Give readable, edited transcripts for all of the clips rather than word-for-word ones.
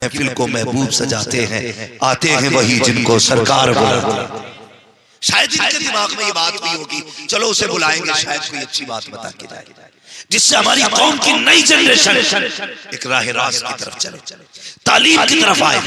महफिल को महबूब सजाते हैं, आते हैं वही जिनको सरकार बुलाते हैं। शायद इनके दिमाग में ये बात भी होगी, चलो उसे बुलाएंगे, शायद कोई अच्छी बात बता के जाए जिससे हमारी कौम की नई जनरेशन एक राह रास्त की तरफ चले, तालीम की तरफ आए,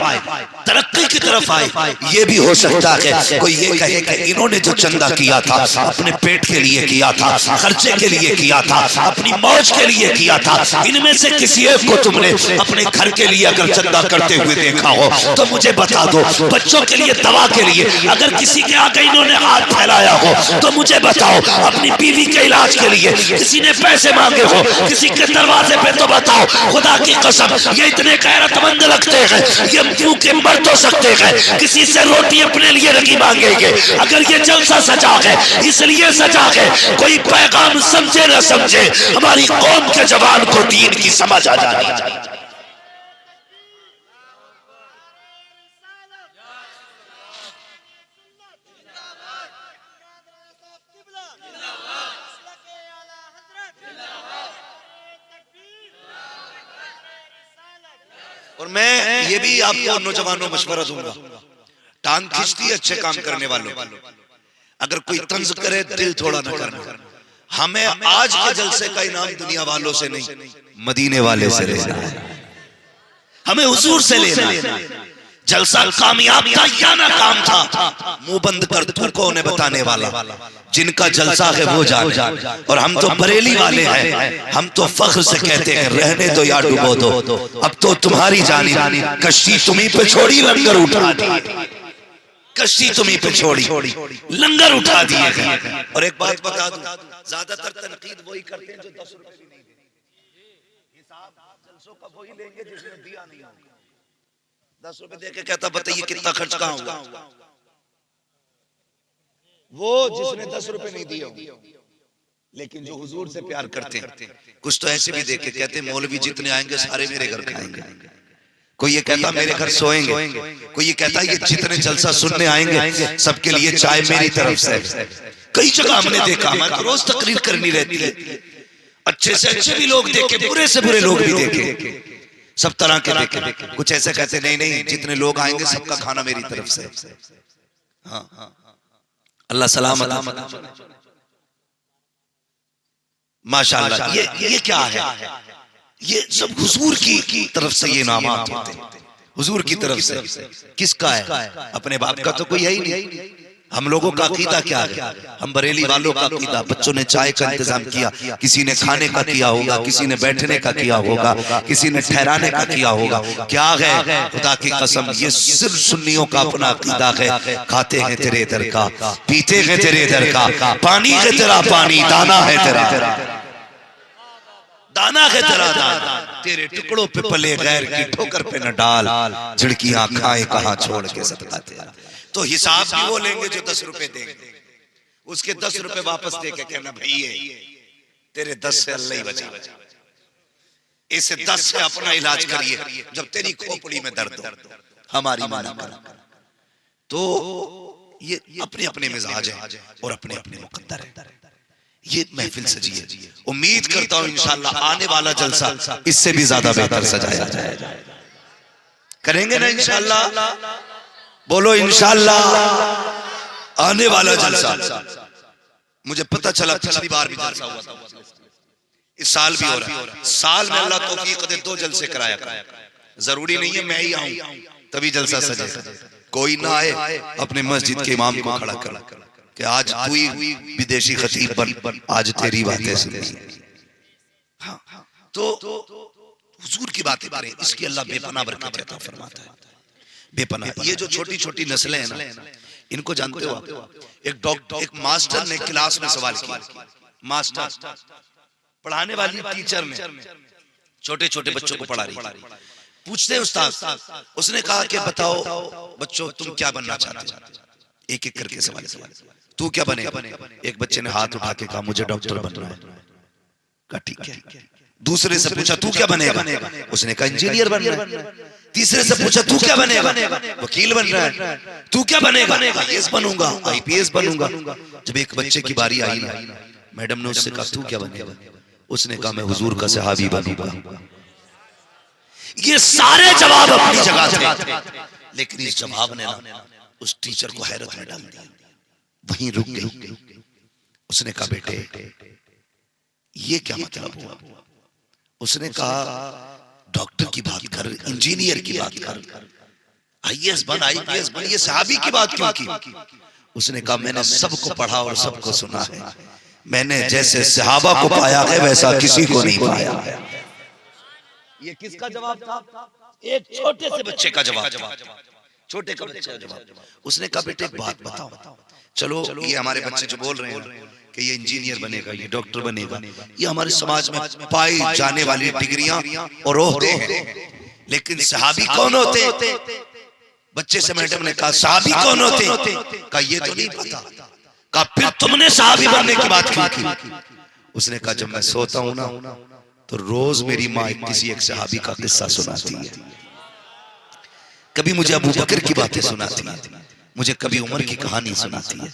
तरक्की की तरफ आए। ये भी हो सकता है कोई ये कहे कि इन्होंने जो चंदा किया था अपने पेट के लिए किया था, खर्चे के लिए किया था, अपनी मौज के लिए किया था, इनमें से किसी एक को तुमने अपने घर के लिए अगर चंदा करते हुए देखा हो तो मुझे बता दो। बच्चों के लिए, दवा के लिए अगर किसी के आगे इन्होंने हाथ फैलाया हो तो मुझे बताओ। अपनी बीवी के इलाज के लिए किसी ने पैसे मांगे हो किसी के दरवाजे पे तो बताओ। खुदा की कसम ये इतने गैरतमंद लगते हैं, ये मुंह के मर तो सकते हैं, किसी से रोटी अपने लिए नहीं मांगेंगे। अगर ये जलसा सजा है इसलिए सजा है, कोई पैगाम समझे न समझे हमारी कौम के जवान को दीन की समझ आ जाए। और मैं ये भी आपको नौजवानों मशवरा दूंगा, टांग खींचती है अच्छे काम करने वालों, अगर कोई तंज करे दिल थोड़ा न करना। हमें आज के जलसे का इनाम दुनिया वालों से नहीं, मदीने वाले से लेना है, हमें हुजूर से लेना है। जलसा कामयाब था या ना काम था, मुंह बंद कर तू कौन है बताने वाला। जिनका जलसा है वो जाने। और हम तो बरेली वाले हैं, हम तो फख्र से कहते हैं रहने दो या डुबो दो, अब तो तुम्हारी जानी, कश्ती तुम्ही पे छोड़ी लंगर उठा दी, कश्ती तुम्ही पे छोड़ी लंगर उठा दिए। और एक बात बता दूं, ज्यादातर तनकीद वही करते हैं जो 10 रुपए भी नहीं देते। हिसाब जलसों का वही लेंगे जिसने दिया नहीं होगा। 10 रुपए देके कहता बताइए कितना खर्च कहाँ होगा, वो जिसने 10 रुपए नहीं दिए। लेकिन जो हुजूर से प्यार करते हैं कुछ तो ऐसे भी देखे कहते मौलवी जितने आएंगे सारे मेरे घर खाएंगे। कोई ये कहता मेरे घर सोएंगे, कोई ये कहता ये जितने जलसा सुनने आएंगे सबके लिए चाय मेरी तरफ से। कई जगह हमने देखा, हमारे रोज तकरीर करनी रहती है, अच्छे से अच्छे भी लोग देखे, बुरे से बुरे लोग भी देखे, सब तरह के देखे। कुछ ऐसे कहते नहीं नहीं जितने लोग आएंगे सबका खाना मेरी तरफ से। हाँ अल्लाह सलामत। माशाअल्लाह ये क्या है, ये सब हुजूर की तरफ से ये इनामात होते हैं, हुजूर की तरफ से। किसका है? अपने बाप का तो कोई है ही नहीं। हम लोगों का अकीदा क्या है? हम बरेली वालों का अकीदा, बच्चों ने चाय का इंतजाम किया, किसी ने खाने का किया होगा, किसी ने बैठने का किया होगा, किसी ने ठहराने का किया होगा। क्या है? खुदा की कसम ये सिर्फ सुन्नियों का अपना अकीदा है। खाते हैं तेरे दर का, पीते हैं तेरे दर का, पानी है तेरा पानी, दाना है तेरा दाना है तेरा दाना, तेरे टुकड़ों पे पले गैर की ठोकर पे न डाल, झिड़कियां खाए कहां छोड़ के सदका तेरा। तो हिसाब भी वो लेंगे जो 10 रुपए देंगे, उसके 10 रुपए वापस दे के कहना भैया तेरे 10 से अल्लाह ही बचा, इसे 10 से अपना इलाज करिए जब तेरी खोपड़ी में दर्द हो, हमारी माना कर। तो ये अपने अपने मिजाज है और अपने अपने मुकद्दर है। ये महफिल सजी है, उम्मीद करता हूं इंशाअल्लाह आने वाला जलसा इससे भी ज्यादा बेहतर सजाया जाएगा। करेंगे ना इंशाअल्लाह? बोलो इंशाअल्लाह। आने वाला जलसा, मुझे पता चला पिछली बार भी जलसा हुआ था, इस साल भी हो रहा है। साल में अल्लाह तौफीक दे 2 जलसे कराया कर। जरूरी नहीं है मैं ही आऊं तभी जलसा सजे, कोई ना आए अपने मस्जिद के इमाम को खड़ा कर कि आज तू ही विदेशी खतीब बन, आज तेरी बातें सुनी। हाँ, तो हुजूर की बातें करें, इसकी अल्लाह बेपनाह बरकत अता फरमाता है, बेपनाह। ये जो छोटी छोटी नस्लें हैं ना, इनको जानते हो आप? एक मास्टर ने क्लास में सवाल किया, मास्टर पढ़ाने वाली टीचर ने छोटे छोटे बच्चों को पढ़ा रही, पूछते हैं उस्ताद, उसने कहा कि बताओ बच्चों तुम क्या बनना चाहते हो? एक एक करके सवाल किया, तू क्या बनेगा? एक बच्चे ने हाथ उठा के कहा मुझे डॉक्टर बनना है। कहा ठीक है। दूसरे से पूछा तू क्या बनेगा? उसने कहा इंजीनियर बनना है। तीसरे से पूछा तू क्या बनेगा? वकील बन रहा है। तू क्या बनेगा? आईएएस बनूंगा, आईपीएस बनूंगा। जब एक बच्चे की बारी आई ना, मैडम ने उससे कहा तू क्या बनेगा? उसने कहा मैं हुजूर का सहाबी बनूंगा। ये सारे जवाब अपनी जगह थे, लेकिन इस जवाब ने ना उस टीचर को हैरत में डाल दिया। वहीं रुक गई। उसने कहा बेटे ये क्या मतलब हुआ? उसने कहा डॉक्टर की बात कर, इंजीनियर की बात कर, IAS बन, IPS बन, ये सहाबी की बात क्यों की? उसने कहा मैंने सबको पढ़ा और सबको सुना है, मैंने जैसे सहाबा को पाया है वैसा किसी को नहीं पाया है। ये किसका जवाब था? एक छोटे से बच्चे का जवाब, छोटे का बच्चे का जवाब। उसने कहा बेटे एक बात बताओ, चलो ये हमारे बच्चे जो बोल रहे हैं कि ये इंजीनियर बनेगा, ये डॉक्टर बनेगा, ये हमारे समाज में पाई जाने वाली डिग्रियां और ओहदे हैं, लेकिन सहाबी कौन होते? बच्चे से मैडम ने कहा सहाबी कौन होते? कहा ये तो नहीं पता। कहा फिर तुमने सहाबी बनने की बात क्यों की? उसने कहा जब मैं सोता हूं ना तो रोज मेरी माँ किसी एक सहाबी का किस्सा सुनाती है, कभी मुझे अबू बकर की बातें सुनाती है, मुझे कभी उमर की कहानी सुनाती है,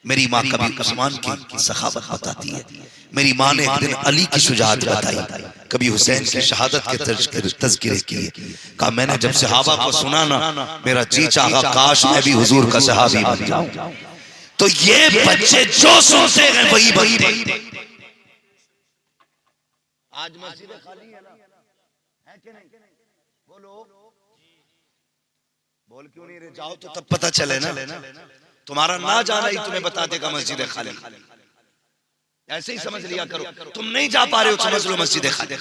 मेरी माँ कभी उस्मान की सखावत बताती है, मेरी माँ ने एक दिन अली की शुजाअत बताई, कभी हुसैन की शहादत के तज़किरे किए। कहा मैंने जब सहाबा को सुना ना मेरा जी चाहा काश मैं भी हुजूर का सहाबी बन जाऊं। तो ये बच्चे जो सुनते हैं वही बनते। आज मस्जिद खाली है ना, है कि नहीं? बोलो, बोल क्यों नहीं रहे? जाओ तो तब पता चले ना, तुम्हारा ना जाना ही तुम्हें बता देगा मस्जिद खाली। ऐसे ही समझ लिया करो, तुम नहीं जा पा रहे हो समझ लो मस्जिद खाली।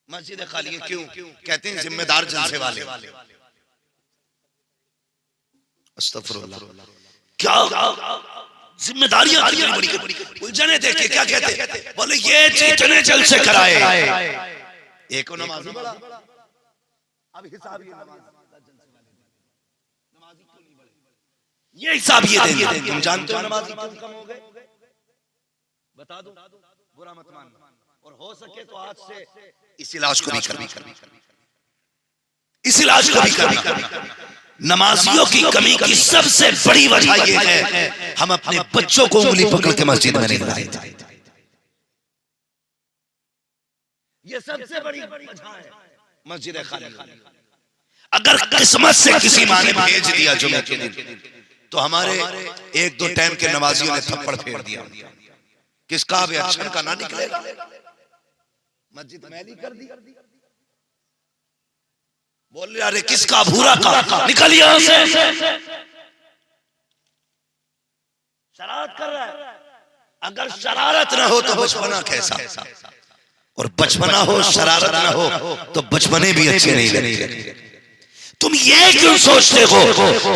मस्जिद खाली है क्यों? कहते हैं जिम्मेदार जलसे वाले। अस्तगफुरुल्लाह, क्या जिम्मेदारियां बड़ी बड़ी उलझने देखे क्या कहते? बोले ये जितने जलसे कराए एक नमाजी बड़ा, अब हिसाब ये नमाजी क्यों नहीं बड़े, ये हिसाब ये देंगे। तुम जानते हो नमाजी क्यों कम हो गए? बता दो, बुरा मत मानना, और हो सके तो आज से इस इलाज को भी करना, इस इलाज को भी करना। नमाजियों की कमी की सबसे बड़ी वजह यह है हम अपने बच्चों को उंगली पकड़ के मस्जिद में नहीं लाए थे। ये सबसे बड़ी वजह है मस्जिद खाली। अगर किस्मत से किसी माँ ने भेज दिया जुमे के दिन तो हमारे एक दो टाइम के नमाजियों ने थप्पड़ फेर दिया, किसका भी अच्छा का ना निकलेगा, मस्जिद मैली कर दी। बोल रहे अरे किसका भूरा का, निकल यहां से, शरारत कर रहा है। अगर शरारत ना हो तो बचपना कैसा, और बचपना हो शरारत ना हो तो बचपने भी अच्छे नहीं लगते। तुम ये क्यों सोचते हो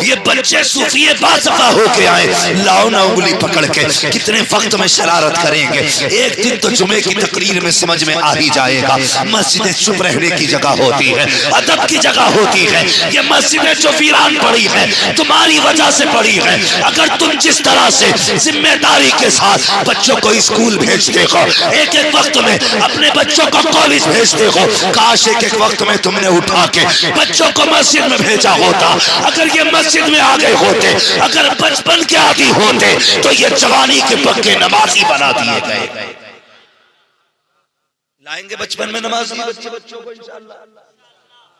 ये बच्चे सूफिये बासफा होके आए, लाओ ना उंगली पकड़ के, कितने वक्त में शरारत करेंगे, एक दिन तो जुमे की तकरीर में समझ में आ ही जाएगा। मस्जिदें चुप रहने की जगह होती है, अदब की जगह होती है, ये मस्जिदें जो वीरान पड़ी है तुम्हारी वजह से पड़ी है। अगर तुम जिस तरह से जिम्मेदारी के साथ बच्चों को स्कूल भेजते हो, एक एक वक्त में अपने बच्चों को कॉलेज भेजते हो, काश एक एक वक्त में तुमने उठा के बच्चों को मस्जिद में भेजा होता। अगर ये मस्जिद में आ गए होते, अगर बचपन के आदि होते तो ये जवानी के पक्के नमाजी बना दिए गए। लाएंगे बचपन में नमाजी बच्चों को इंशाअल्लाह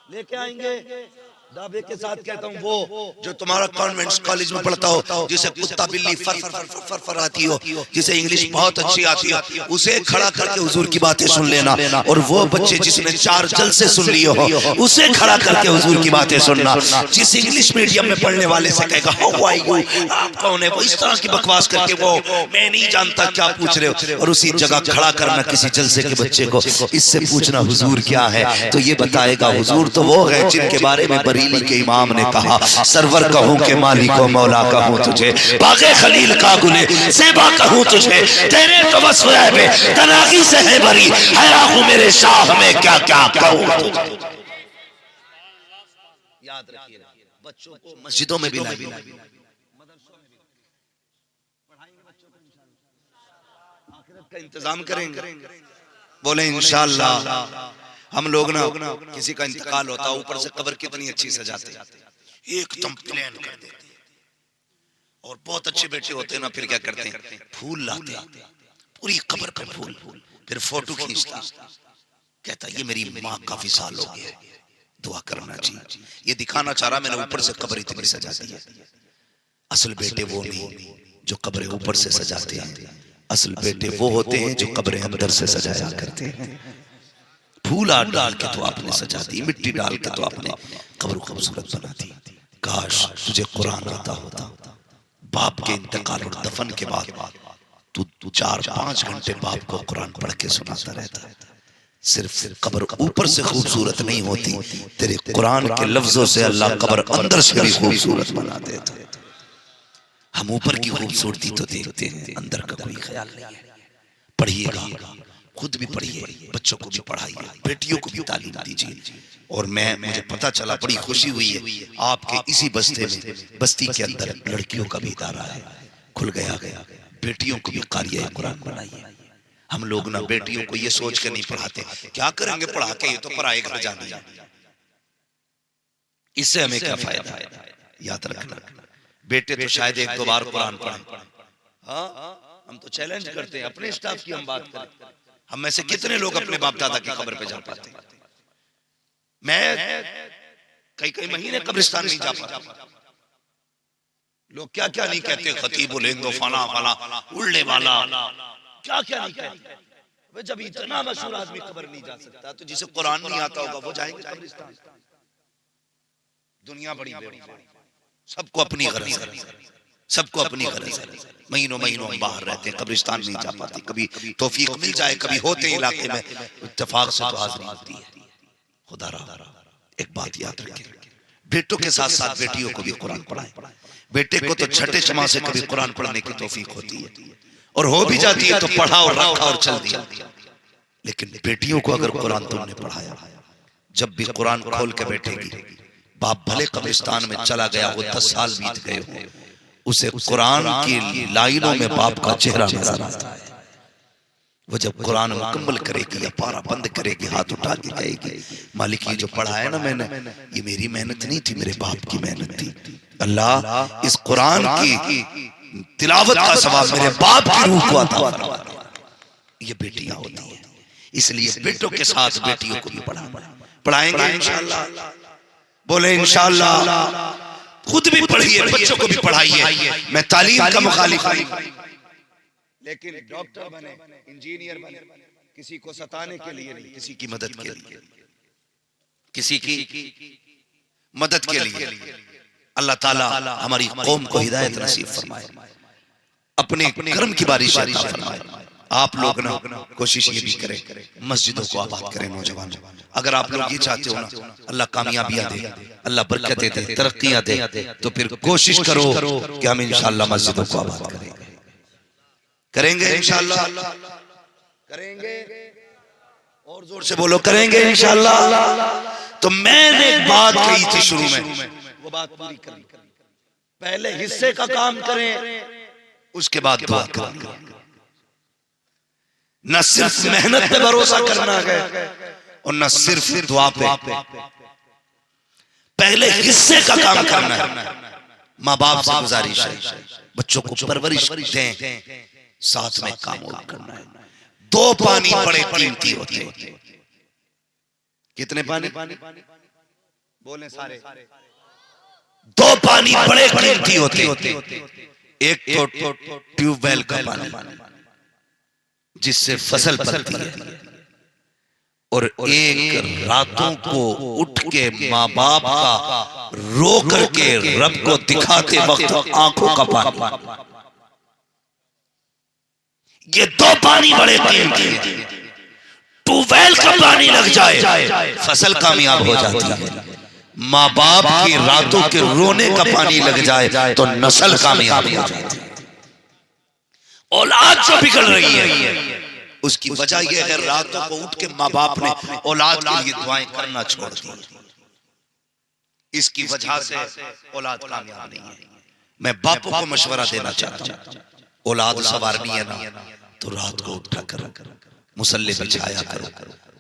लेके आएंगे। दावे के साथ कहता हूँ वो जो तुम्हारा कॉन्वेंट कॉलेज में पढ़ता हो, जिसे कुत्ता बिल्ली फर फर फर फर फर आती हो, जिसे इंग्लिश बहुत अच्छी आती हो, उसे खड़ा करके हुजूर की बातें सुन लेना। और वो बच्चे जिसने 4 जलसे सुन लिए हो, उसे खड़ा करके हुजूर की बातें सुनना। जिस इंग्लिश मीडियम में पढ़ने वाले से कहेगा हाउ आर यू, आप कौन है, वो इस तरह की बकवास करके वो मैं नहीं जानता क्या पूछ रहे हो, और उसी जगह खड़ा करना किसी जलसे के बच्चे को, इससे पूछना हुजूर क्या है, तो ये बताएगा हुजूर तो वो है जिनके बारे में बरीली के इमाम ने कहा सरवर कहूं के मालिको मौला कहूं तुझे, बागे खलील का गुले सेबा कहूं तुझे, तेरे तो वस्फ है तनागी से है भरी, हैरान हूं मेरे शाह में क्या क्या कहूं तुझे। याद रखिए बच्चों को मस्जिदों में भी लाइए, मदरसों में भी पढ़ाएंगे बच्चों को, इंशाअल्लाह आखिरत का इंतजाम करेंगे। बोले इंशाअल्लाह। हम लोग ना किसी का इंतकाल होता है ऊपर से कब्र कितनी अच्छी सजाते, एकदम प्लेन कर देते, और बहुत अच्छे बेटे होते हैं ना फिर क्या करते हैं फूल लाते, पूरी कब्र पर फूल, फिर फोटो खींचता, कहता ये मेरी माँ काफी साल हो गए, दुआ करना जी। ये दिखाना चाह रहा मैंने ऊपर से कब्र इतनी सजा दी है। असल बेटे वो नहीं जो कब्रें ऊपर से सजाते हैं, असल बेटे वो होते हैं जो कब्रें अंदर से सजाया करते हैं। फूला डाल के तो आपने सजा दी, मिट्टी डाल के तो आपने कब्र खूबसूरत बना दी। काश तुझे कुरान आता होता, बाप के इंतकाल और दफन के बाद तू 4-5 घंटे बाप को कुरान पढ़ के सुनाता रहता। सिर्फ कब्र ऊपर से खूबसूरत नहीं होती, तेरे कुरान के लफ्जों से अल्लाह कब्र अंदर से भी खूबसूरत बना देता। हम ऊपर की खूबसूरती तो देखते हैं, अंदर का कोई ख्याल नहीं है। पढ़िएगा, खुद भी पढ़िए, बच्चों को भी पढ़ाइए, बेटियों को भी तालीम दीजिए। और मुझे पता चला, बड़ी खुशी हुई है, आपके इसी बस्ती के अंदर लड़कियों का भी इदारा है, खुल गया। बेटियों को भी क़ारिया कुरान बनाइए। हम लोग ना बेटियों को ये सोच के नहीं पढ़ाते क्या करेंगे पढ़ा के, ये तो पराए घर जाने, इससे हमें क्या फायदा। याद रखना, बेटे तो शायद 1-2 बार कुरान पढ़े। हाँ, हम तो चैलेंज करते हैं अपने स्टाफ की, हम बात करें, हम में से कितने लोग अपने बाप दादा की कब्र पे जा पाते हैं। मैं कई महीने कब्रिस्तान नहीं जा पाता। लोग क्या क्या नहीं कहते, खतीब लेंदो फला फला उड़ने वाला, क्या क्या नहीं कहते। जब इतना मशहूर आदमी कब्र नहीं जा सकता, तो जिसे कुरान नहीं आता होगा वो जाएंगे कब्रिस्तान। दुनिया बड़ी बेवकूफ, सबको अपनी गरज है, सबको अपनी गरज है। महीनों हम बाहर रहते हैं, कब्रिस्तान नहीं जा पाते। कभी तौफीक मिल जाए, कभी होते इलाके में इत्तेफाक से तो हाजिरी होती है। खुदा रहा, एक बात याद रखें, बेटों के साथ साथ बेटियों को भी कुरान पढ़ाएं। बेटे को तो छठे छमा से कभी कुरान पढ़ने की तौफीक होती है, और हो भी जाती है तो पढ़ा और रखा और चल दिया। लेकिन बेटियों को अगर कुरान तुमने पढ़ाया, जब भी कुरान खोल के बैठेगी, बाप भले कब्रिस्तान में चला गया हो, 10 साल बीत गए हो, उसे कुरान की लाइनों में बाप का चेहरा नजर आता है। वो जब कुरान मुकम्मल करेगी या पारा बंद करेगी, हाथ उठा के कहेगी, मालिक ये जो पढ़ा है ना मैंने, ये मेरी मेहनत नहीं थी, मेरे बाप की मेहनत थी। अल्लाह इस कुरान की तिलावत का सवाब मेरे बाप की रूह को अता फरमा। ये बेटियां होती हैं, इसलिए बेटों के साथ बेटियों को भी पढ़ाएंगे इंशाअल्लाह। बोले इंशाअल्लाह। खुद भी पढ़िए, बच्चों को भी पढ़ाइए। मैं तालीम का मुखालिफ नहीं, लेकिन डॉक्टर बने, इंजीनियर बने, किसी को सताने के लिए नहीं, किसी की मदद के लिए, किसी की मदद के लिए। अल्लाह ताला हमारी कौम को हिदायत नसीब फरमाए, अपने कर्म की बारिश अता फरमाए। आप लोग ना कोशिश ये भी करें, मस्जिदों को आबाद करें। नौजवान, अगर आप लोग ये चाहते हो ना अल्लाह कामयाबियां दे, अल्लाह बरकतें दे, तरक्कियां दे, तो फिर कोशिश करो कि हम इंशाअल्लाह मस्जिदों को आबाद करेंगे इंशाअल्लाह, करेंगे। और जोर से बोलो, करेंगे इंशाअल्लाह। तो मैंने एक बात कही थी शुरू में, वो बात पूरी करें। पहले हिस्से का काम करें, उसके बाद दुआ करें। न सिर्फ मेहनत पे भरोसा करना है और न सिर्फ दुआ पे, पहले हिस्से का काम करना है। माँ बाप से गुजारिश है, बच्चों को परवरिश दें, साथ में काम और करना है। 2 पानी बड़े कीमती होते हैं। कितने पानी बोले सारे? 2 पानी बड़े कीमती होते हैं। एक तो ट्यूबवेल का पानी जिससे फसल पलती है, और एक रातों को उठ के माँ बाप का रो करके रब को दिखाते वक्त आंखों का पानी। ये 2 पानी बड़े कीमती हैं। ट्यूबवेल का पानी लग जाए फसल कामयाब हो जाती है, माँ बाप की रातों के रोने का पानी लग जाए तो नस्ल कामयाब हो जाती है। औलाद जो बिगड़ रही है उसकी वजह यह है रातों को उठ के माँ बाप ने औलाद के लिए दुआएं करना छोड़ दी। इसकी वजह से औलाद कामयाब नहीं है। मैं बापों को मशवरा देना चाहता हूँ, औलाद सवारनी है ना तो रात को उठा कर मुसल्ले बिछाया करो,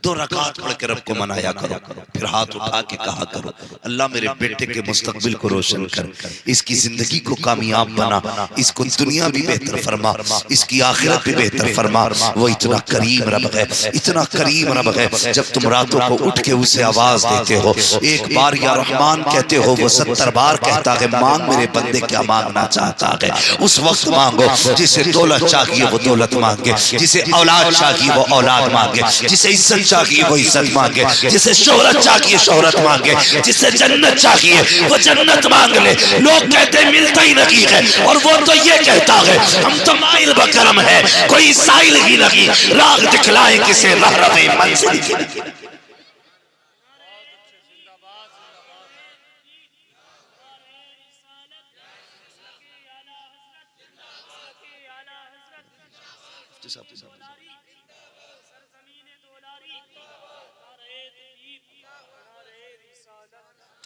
2 रकात पढ़ के रब को मनाया करो, फिर हाथ उठा के कहा करो अल्लाह मेरे बेटे के मुस्तकबिल को रोशन कर, इसकी जिंदगी को कामयाब बना, इसको दुनिया भी बेहतर फरमा, इसकी आखिरत भी बेहतर फरमा। वो इतना करीम रब है, इतना करीम रब है। जब तुम रातों को उठ के उसे आवाज देते हो, एक बार या रहमान कहते हो, वो 70 बार कहता है मांग मेरे बंदे क्या मांगना चाहता है, उस वक्त मांगो। जिसे दौलत चाहिए वो दौलत मांगे, जिसे औलाद चाहिए वो औलाद मांगे, जिसे इज्जत चाहिए वो इज्जत मांगे, जिसे शोहरत चाहिए शोहरत मांगे, जिसे जन्नत चाहिए वो जन्नत मांग ले। लोग कहते मिलता ही नहीं है, और वो तो ये कहता है हम तो माइल बकरम है, कोई साइल ही नहीं, राह दिखलाए किसे राह रवे मंजिल की।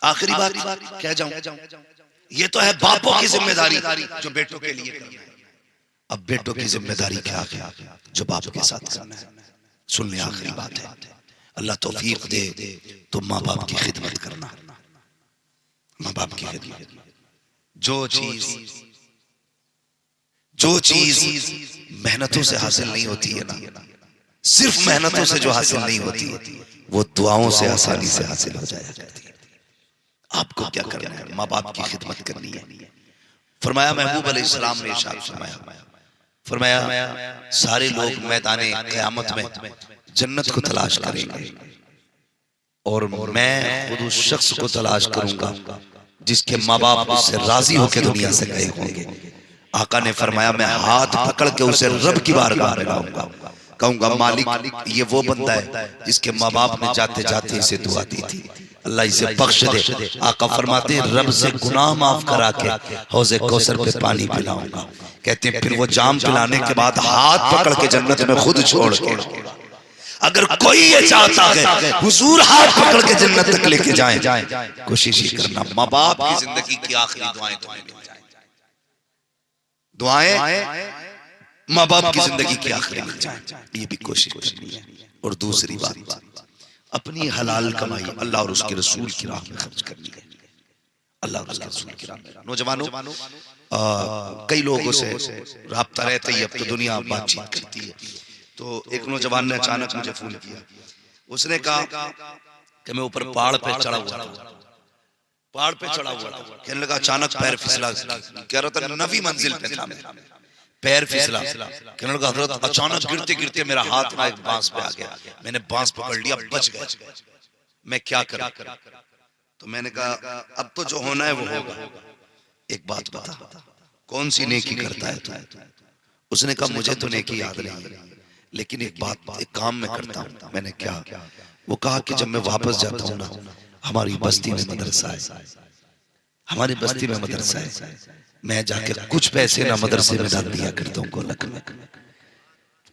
आखिरी बात कह जाऊं, ये तो है बापों की जिम्मेदारी जो बेटों के लिए करना है। अब बेटों की जिम्मेदारी क्या है जो बाप के साथ करना है। सुन ले, आखिरी बात है, अल्लाह तौफीक दे तो माँ बाप की खिदमत करना। माँ बाप की खिदमत, जो चीज मेहनतों से हासिल नहीं होती है ना, सिर्फ मेहनतों से जो हासिल नहीं होती वो दुआओं से आसानी से हासिल हो जाया करती है। आपको क्या करना है? माँ बाप की खिदमत करनी है। फरमाया महबूब अलैहिस्सलाम ने इरशाद फरमाया सारे लोग मैदाने क़यामत में जन्नत को तलाश करेंगे, और मैं खुद उस शख्स को तलाश करूंगा जिसके माँ बाप उससे राजी होकर दुनिया से गए होंगे। आका ने फरमाया मैं हाथ पकड़ के उसे रब की बारगाह में लाऊंगा, कहूंगा मालिक ये वो बंदा है जिसके माँ बाप ने जाते जाते इसे दुआ दी थी, अल्लाह इसे बख्श दे। आका फरमाते हैं रब से गुनाह माफ करा के हौज़े कौसर पे पानी पिलाऊंगा। कहते हैं फिर वो जाम पिलाने के बाद हाथ पकड़ के जन्नत में खुद छोड़ के, अगर कोई ये चाहता है हुजूर हाथ पकड़ के जन्नत तक लेके जाएं, कोशिश ही करना माँ बाप की जिंदगी की आखिरी दुआएं तुम्हें मिल जाएं। दुआएं माँ बाप की जिंदगी की आखिरी मिल जाएं, ये भी कोशिश करनी है। और दूसरी बात, अपनी हलाल कमाई अल्लाह और उसके रसूल की राह में खर्च करनी है। अल्लाह और उसके रसूल की राह में। नौजवानों, कई लोगों से राब्ता रहता ही, अब तो दुनिया बातचीत करती है। तो एक नौजवान ने अचानक मुझे फोन किया, उसने कहा कि मैं ऊपर पहाड़ पे चढ़ा हुआ था, पहाड़ पे चढ़ा हुआ था, कहने लगा अचानक पैर फिसला, कह रहा था 9वीं मंजिल पे था मैं, पैर फिसला, कहने लगा हजरत अचानक गिरते गिरते मेरा हाथ ना एक बांस पे आ गया, मैंने बांस पकड़ लिया, बच गया, मैं क्या करूं? तो मैंने कहा अब तो जो होना है वो होगा, एक बात बता कौन सी नेकी करता है तू? उसने कहा मुझे तो नेकी याद नहीं है, लेकिन एक बात, एक काम मैं करता हूँ। मैंने क्या? वो कहा कि जब मैं वापस जाता हूँ ना, हमारी बस्ती में मदरसा है, हमारी बस्ती में मदरसा है, मैं जाके कुछ पैसे ना मदरसे में डाल दिया करता हूँ गोलक में।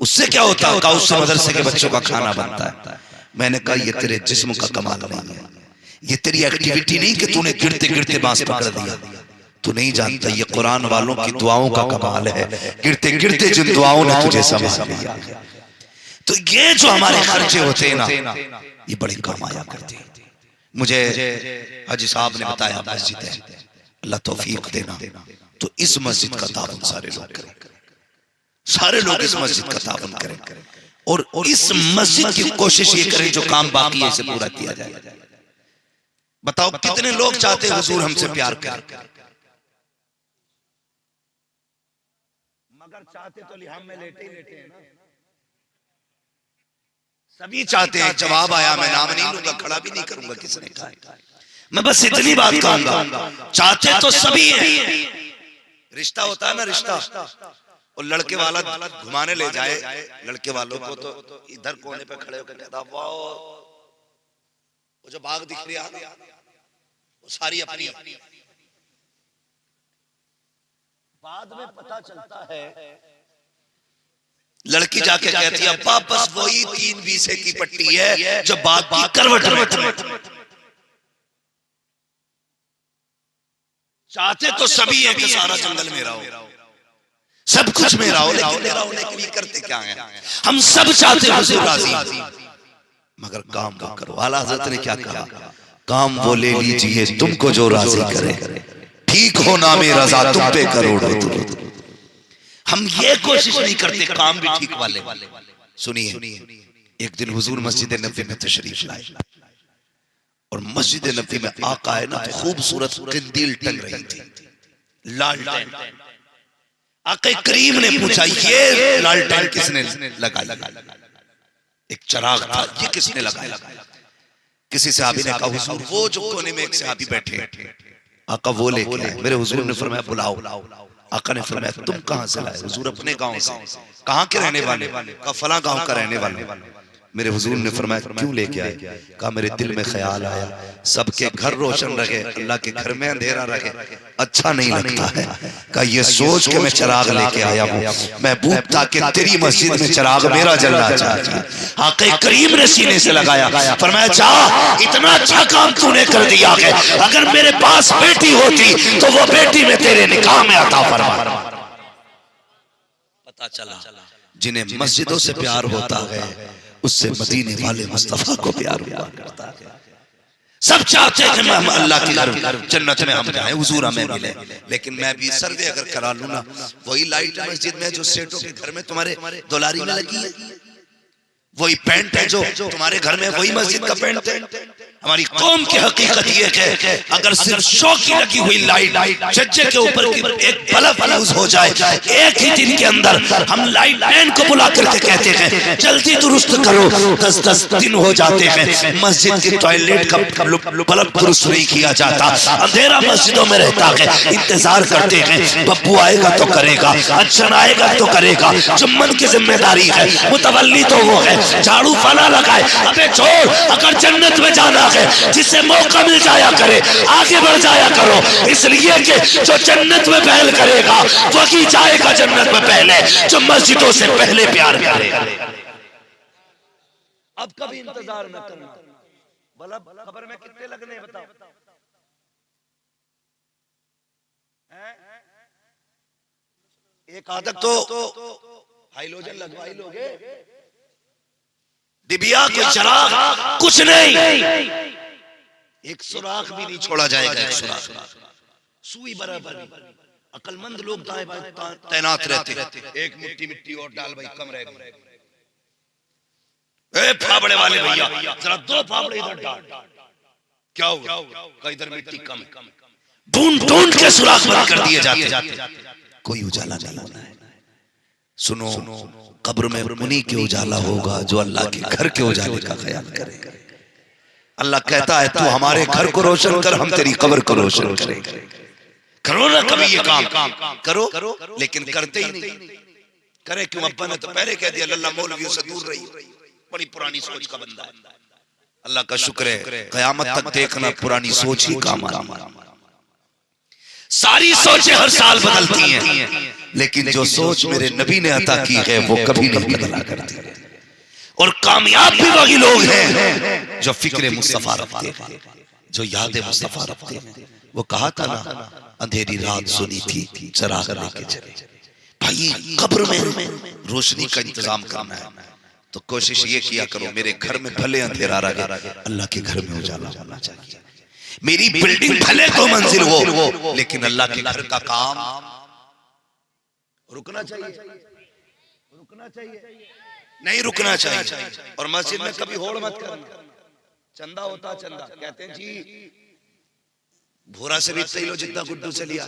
उससे क्या होता है? उससे मदरसे के बच्चों का खाना बनता है। मैंने कहा ये तेरे जिस्म का कमाल नहीं है, ये तेरी एक्टिविटी नहीं कि तूने गिरते गिरते बांस पकड़ दिया, तू नहीं जानता ये कुरान वालों की दुआओं का कमाल है, गिरते गिरते जिन दुआओं ने तुझे संभाल लिया। तो ये जो हमारे खर्चे होते हैं ना, ये बड़े काम आया करते हैं। मुझे हाजी साहब ने बताया मस्जिद है, अल्लाह तौफीक देना, तो इस मस्जिद का ताउन सारे लोग करें, सारे लोग इस मस्जिद का ताउन करें, और इस मस्जिद की कोशिश ये करें जो काम बाकी है इसे पूरा किया जाए। बताओ कितने लोग चाहते हैं हुजूर हमसे प्यार करें, मगर चाहते तो लिहाम में लेटे ही लेटे हैं ना। सभी चाहते हैं, जवाब आया मैं नाम नहीं लूंगा, खड़ा भी नहीं करूंगा किसने कहा, मैं बस इतनी बात कहूंगा, चाहते तो सभी हैं। रिश्ता होता है ना, रिश्ता, और लड़के वाला घुमाने ले जाए लड़के वालों को, तो इधर कोने पे खड़े होकर कहता वाह वो जो बाग दिख रही है वो सारी अपनी। बाद में पता चलता है लड़की जाके कहती है अब्बा बस वही 3 बीसे की पट्टी है जो बाग की करवट में। चाहते तो सभी है कि सारा जंगल मेरा हो, सब कुछ मेरा हो, लेकिन मेरा होने के लिए करते क्या है? हम सब चाहते हैं हुजूर राजी, मगर काम वो करो। आला हज़रत ने क्या कहा? काम वो ले लीजिए तुमको जो राजी करे, ठीक हो ना में रजा तुम पे करोड़ों दुरूद। हम ये कोशिश नहीं करते काम भी ठीक वाले। सुनिए, एक दिन हुजूर मस्जिद नबी में तशरीफ लाए और मस्जिद नबी में आका है ना तो खूबसूरत कंदील टंग रही थी, लालटेन। आका करीम ने पूछा ये लालटेन किसने लगाई? एक चिराग था, ये किसने लगाया? किसी सहाबी ने कहा हुजूर वो जो कोने में एक सहाबी बैठे, आका वो लेके आए। मेरे हुजूर ने फरमाया बुलाओ। आका ने फरमाया तुम कहां से लाए? हुजूर अपने गांव से। कहां के रहने वाले? कहा फला गांव का रहने वाले। मेरे हुजूर ने फरमाया क्यों लेके आए? कहा मेरे दिल में ख्याल आया सबके घर रोशन रहे, अल्लाह के घर में अंधेरा रहे, अच्छा नहीं लगता है। कहा ये सोच के मैं चिराग लेके आया हूँ, महबूब ताकि तेरी मस्जिद में चिराग मेरा जलना चाहिए। आका करीम ने सीने से लगाया, फरमाया जा इतना अच्छा काम तूने कर दिया है, अगर मेरे पास बेटी होती तो वो बेटी में तेरे निकाह में अता फरमा। पता चला जिन्हें मस्जिदों से प्यार होता है उससे मदीने वाले मुस्तफा को प्यार हुआ करता है। सब चाहते हैं कि हम अल्लाह के घर जन्नत में हम जाएं, हुजूर हमें मिले। लेकिन मैं भी सर्वे अगर करा लूं ना, वही लाइट मस्जिद में जो सेठों के घर में तुम्हारे दुलारी में लगी है, वही पैंट है जो तुम्हारे घर में, वही मस्जिद का पैंट है। हमारी कौम की हकीकत ये है अगर सिर्फ शो की लगी हुई लाइट छज्जे के ऊपर एक बल्ब यूज हो जाए, एक ही दिन के अंदर हम लाइट मैन को बुला करके कहते हैं जल्दी दुरुस्त करो, 10-10 दिन हो जाते हैं मस्जिद की टॉयलेट का बल्ब दुरुस्त नहीं किया जाता, अंधेरा मस्जिदों में रहता है। इंतजार करते हैं बब्बू आएगा तो करेगा, अच्छा आएगा तो करेगा, चुम्बन की जिम्मेदारी है, मुतवल्ली तो वो है, झाड़ू फला लगाए। अबे छोड़, अगर जन्नत में जाना है जिसे मौका मिल जाया करे आगे बढ़ जाया करो, इसलिए कि जो जन्नत में पहल करेगा वही जाएगा जन्नत में पहले, जो मस्जिदों से पहले प्यार करेगा। अब कभी इंतजार न करना, बल्ब खबर में कितने लगने बताओ? एक आदत तो हाइलोजन लगवाई लोगे, डिबिया कोई चिराग कुछ नहीं, एक सुराख भी नहीं छोड़ा जाएगा, एक सुराख सुई बराबर। अकलमंद लोग दाएं बाएं तैनात रहते, एक मुट्ठी मिट्टी और डाल भाई कम रहेगा। ए फावड़े वाले भैया जरा 2 फावड़े इधर डाल, क्या हुआ? का इधर मिट्टी कम, ढूंढ ढूंढ के सुराख बंद कर दिए जाते, कोई उजाला नहीं होना है। सुनो, कब्र में उन्हीं के उजाला होगा जो अल्लाह के घर के उजाले का ख्याल करे। अल्लाह कहता है तू हमारे घर को रोशन कर, हम तेरी कब्र को रोशन करेंगे। करो ना कभी ये काम, करो, लेकिन करते ही नहीं। करे क्यों? अब्बा ने तो पहले कह दिया लल्ला मौलवियों से दूर रही, बड़ी पुरानी सोच का बंदा है। अल्लाह का शुक्र है कयामत तक देखना पुरानी सोच ही काम आएगी। सारी सोचें हर साल बदलती हैं, लेकिन जो सोच मेरे नबी ने अता की है वो कभी नहीं बदला करती। और कामयाब भी वही लोग हैं जो फिक्र मुस्तफा रखते हैं, जो याद मुस्तफा रखते हैं। वो कहा था ना अंधेरी रात सुनी थी चिराग लेके चले। भाई कब्र में रोशनी का इंतजाम करना है तो कोशिश ये किया करो मेरे घर में भले अंधेरा रहे, अल्लाह के घर में उजाला होना चाहिए। मेरी बिल्डिंग भले तो मंजिल हो, लेकिन अल्लाह के घर का काम रुकना चाहिए, नहीं रुकना चाहिए। और मस्जिद में कभी होड़ मत करना। चंदा होता चंदा, कहते हैं जी भोरा से भी इतना लो जितना गुड्डू से लिया।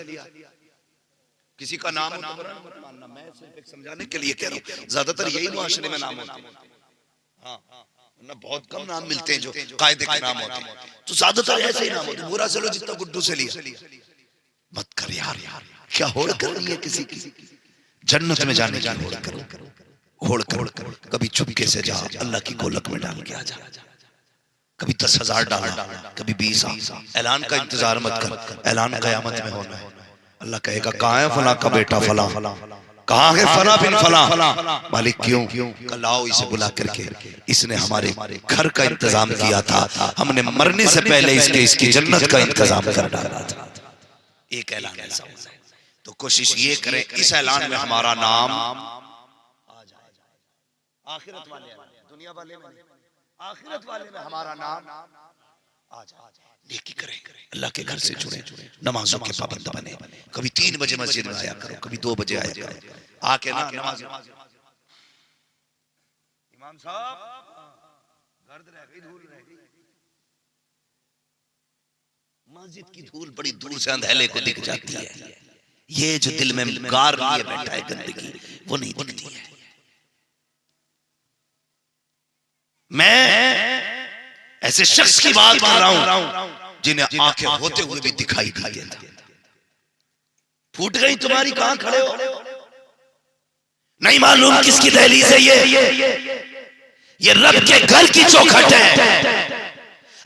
किसी का नाम हो तो मत मानना, मैं सिर्फ एक समझाने के लिए कह रहा हूँ। ज्यादातर यही मुआशरे में नाम होते हैं, हाँ ना, बहुत कम नाम मिलते हैं जो कायदे के नाम होते हैं। तो ज्यादातर ऐसे ही नाम होते हैं, भोरा से लो जितना गुड्डू से लिया। मत कर यार, क्या होड़ करनी है किसी की? जन्नत में जाने की होड़ करो, होड़ करो। कभी चुपके से जा, अल्लाह की गोलक में डाल के आ जा। कभी 10,000 डालना, कभी 20। ऐलान का इंतजार मत कर, ऐलान कयामत में होना है। अल्लाह कहेगा कहाँ है फला का बेटा फला, कहाँ है फला बिन फला? मालिक क्यों? लाओ इसे बुला करके, इसने हमारे घर का इंतजाम किया था, हमने मरने से पहले इसकी जन्नत का इंतजाम कर डाला था। एक ऐलान ऐसा होता है। तो कोशिश ये करें इस ऐलान में हमारा नाम आ जाए। आखिरत वाले, दुनिया वाले में, आखिरत वाले में हमारा नाम आ जाए। नेकी करें, अल्लाह के घर से जुड़े, नमाजों के पाबंद बने। कभी 3 बजे मस्जिद में आया करो, कभी 2 बजे आया करो, आके ना नमाज। इमाम साहब गर्द रह गई, धूल रह गई। मस्जिद की धूल बड़ी दूर से अंधेले को दिख जाती है। ये जो दिल में गार लिए बैठा है गंदगी, वो नहीं दिखती है। मैं ऐसे शख्स की बात कर रहा हूं जिन्हें आंखें होते हुए भी दिखाई दी देता। फूट गई तुम्हारी, कहां खड़े हो? नहीं मालूम किसकी दहलीज है ये रब के घर की चौखट है।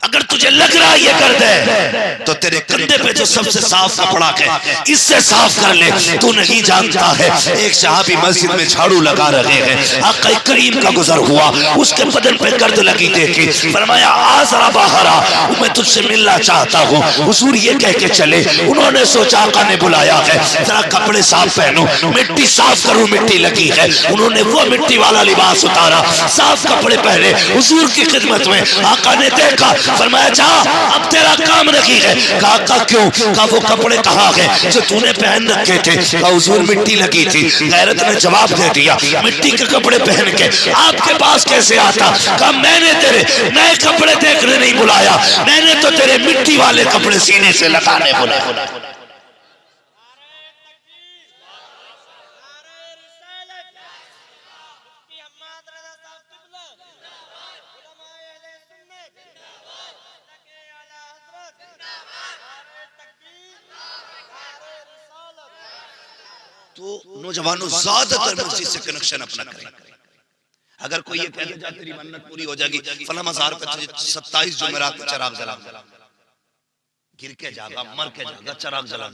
अगर तुझे लग रहा है ये कर दे तो तेरे कंधे पे जो सबसे साफ कपड़ा है इससे साफ कर ले। तू नहीं जानता है, एक सहाबी मस्जिद में झाड़ू लगा रहे हैं, आका करीम का गुजर हुआ, उसके बदन पे गर्द लगी देखी, फरमाया आ जरा बाहर आ, मैं तुझसे मिलना चाहता हूँ। हुजूर ये कह के चले। उन्होंने सोचा आका ने बुलाया है, जरा कपड़े साफ पहनो, मिट्टी साफ करूँ, मिट्टी लगी है। उन्होंने वो मिट्टी वाला लिबास उतारा, साफ कपड़े पहने, हुजूर की खिदमत में। आका ने देखा, फरमाया जा अब तेरा काम नहीं है। कहा क्यों? कहा वो कपड़े कहाँ हैं जो तूने पहन रखे थे? कहा हुजूर मिट्टी लगी थी। गैरत ने जवाब दे दिया, मिट्टी के कपड़े पहन के आपके पास कैसे आता? कहा मैंने तेरे नए कपड़े देखने नहीं बुलाया, मैंने तो तेरे मिट्टी वाले कपड़े सीने से लगाने बुलाया। तो नौजवानों ज्यादातर मस्जिद से कनेक्शन अपना करें। अगर कोई ये कह दे तेरी मन्नत पूरी हो जाएगी, फला मज़ार पे 27 जुमेरात में चिराग जला, गिर के जागा, मर के जागा, चिराग जला।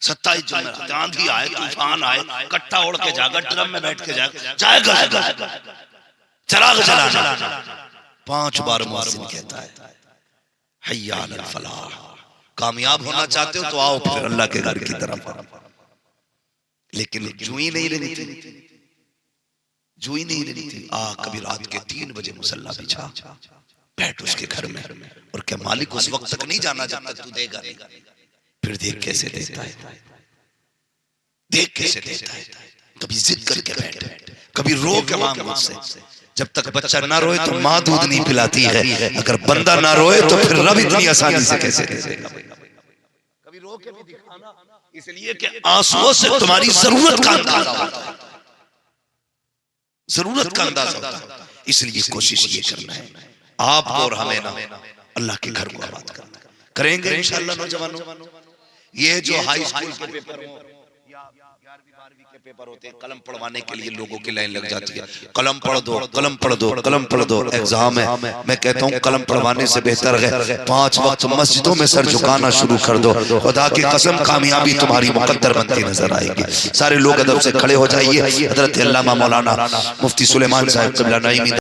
27 जुमेरात, आंधी आए, तूफान आए, कट्टा ओढ़ के जागा, ड्रम में बैठ के जाएगा, चिराग जलाना। 5 बार मुअज्जिन कहता है हय्या अलल फलाह। कामयाब होना चाहते हो तो आओ फिर अल्लाह के घर की तरफ। लेकिन जुई नहीं रहनी थी, जुई नहीं रहनी थी। कभी रात के 3 बजे मुसल्ला बिछा, बैठ उसके घर में और क्या मालिक उस वक्त तक नहीं जाना जब तक तू देगा नहीं। फिर देख कैसे देता है, देख कैसे देता है। कभी जिद करके बैठ, कभी रो के मांग मुझसे। जब तक बच्चा ना रोए तो माँ दूध नहीं पिलाती है, अगर बंदा ना रोए तो फिर रब इतनी आसानी से कैसे दे देगा? कभी रो के भी दिखाना, इसलिए कि आंसुओं से तुम्हारी जरूरत का अंदाजा होता है, जरूरत का अंदाजा होता है। इसलिए कोशिश ये करना है आपको और हमें ना अल्लाह के घर को आबाद करना। करेंगे इंशाअल्लाह नौजवानों। ये जो हाई स्कूल के पेपर हो या 11वीं 12वीं के पेपर होते हैं, कलम पढ़वाने के लिए लोगों की लाइन लग जाती है। कलम पढ़ दो, कलम पढ़ दो, कलम पढ़ दो, एग्जाम है। मैं कहता हूँ कलम पढ़वाने से बेहतर है 5 वक्त मस्जिदों में सर झुकाना शुरू कर दो। खुदा की कसम कामयाबी तुम्हारी मुकद्दर बनती नजर आएगी। सारे लोग अदब से खड़े हो जाइए। हजरत अल्लामा मौलाना मुफ्ती सुलेमान साहब क़िबला नईमी